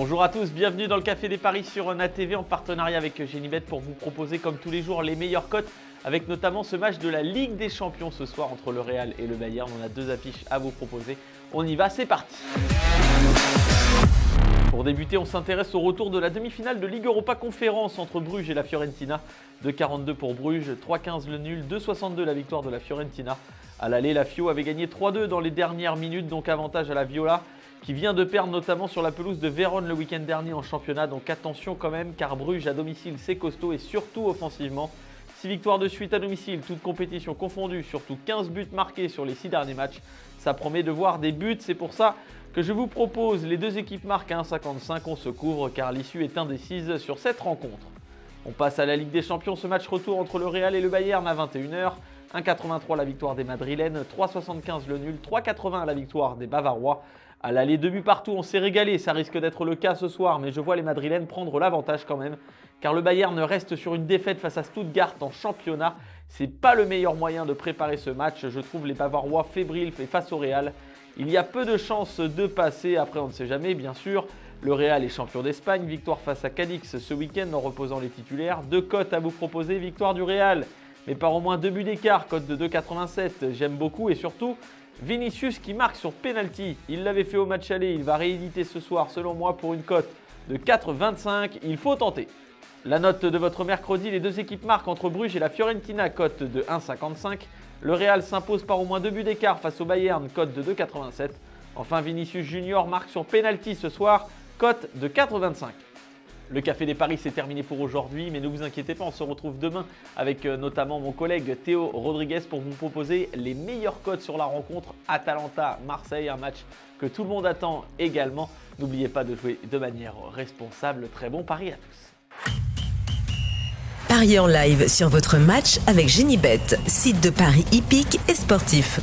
Bonjour à tous, bienvenue dans le Café des Paris sur NATV en partenariat avec Genibet pour vous proposer comme tous les jours les meilleures cotes avec notamment ce match de la Ligue des Champions ce soir entre le Real et le Bayern. On a deux affiches à vous proposer, on y va, c'est parti. Pour débuter, on s'intéresse au retour de la demi-finale de Ligue Europa Conférence entre Bruges et la Fiorentina. 2,42 pour Bruges, 3,15 le nul, 2,62 la victoire de la Fiorentina. À l'aller, la Fio avait gagné 3-2 dans les dernières minutes, donc avantage à la Viola, qui vient de perdre notamment sur la pelouse de Vérone le week-end dernier en championnat. Donc attention quand même, car Bruges à domicile c'est costaud et surtout offensivement. 6 victoires de suite à domicile, toutes compétitions confondues, surtout 15 buts marqués sur les 6 derniers matchs. Ça promet de voir des buts, c'est pour ça que je vous propose les deux équipes marquent à 1,55. On se couvre car l'issue est indécise sur cette rencontre. On passe à la Ligue des Champions, ce match retour entre le Real et le Bayern à 21h. 1,83 la victoire des Madrilènes, 3,75 le nul, 3,80 la victoire des Bavarois. À l'aller, 2 buts partout, on s'est régalé, ça risque d'être le cas ce soir, mais je vois les Madrilènes prendre l'avantage quand même, car le Bayern reste sur une défaite face à Stuttgart en championnat. C'est pas le meilleur moyen de préparer ce match, je trouve les Bavarois fébriles face au Real. Il y a peu de chances de passer, après on ne sait jamais bien sûr. Le Real est champion d'Espagne, victoire face à Cadix ce week-end en reposant les titulaires. Deux cotes à vous proposer, victoire du Real, mais par au moins 2 buts d'écart, cote de 2,87, j'aime beaucoup et surtout Vinicius qui marque sur penalty. Il l'avait fait au match aller, il va rééditer ce soir selon moi pour une cote de 4,25, il faut tenter. La note de votre mercredi, les deux équipes marquent entre Bruges et la Fiorentina, cote de 1,55. Le Real s'impose par au moins 2 buts d'écart face au Bayern, cote de 2,87. Enfin Vinicius Junior marque sur penalty ce soir, cote de 4,25. Le Café des Paris c'est terminé pour aujourd'hui, mais ne vous inquiétez pas, on se retrouve demain avec notamment mon collègue Théo Rodriguez pour vous proposer les meilleures cotes sur la rencontre Atalanta-Marseille, un match que tout le monde attend également. N'oubliez pas de jouer de manière responsable. Très bon pari à tous. Pariez en live sur votre match avec Genibet, site de paris hippique et sportif.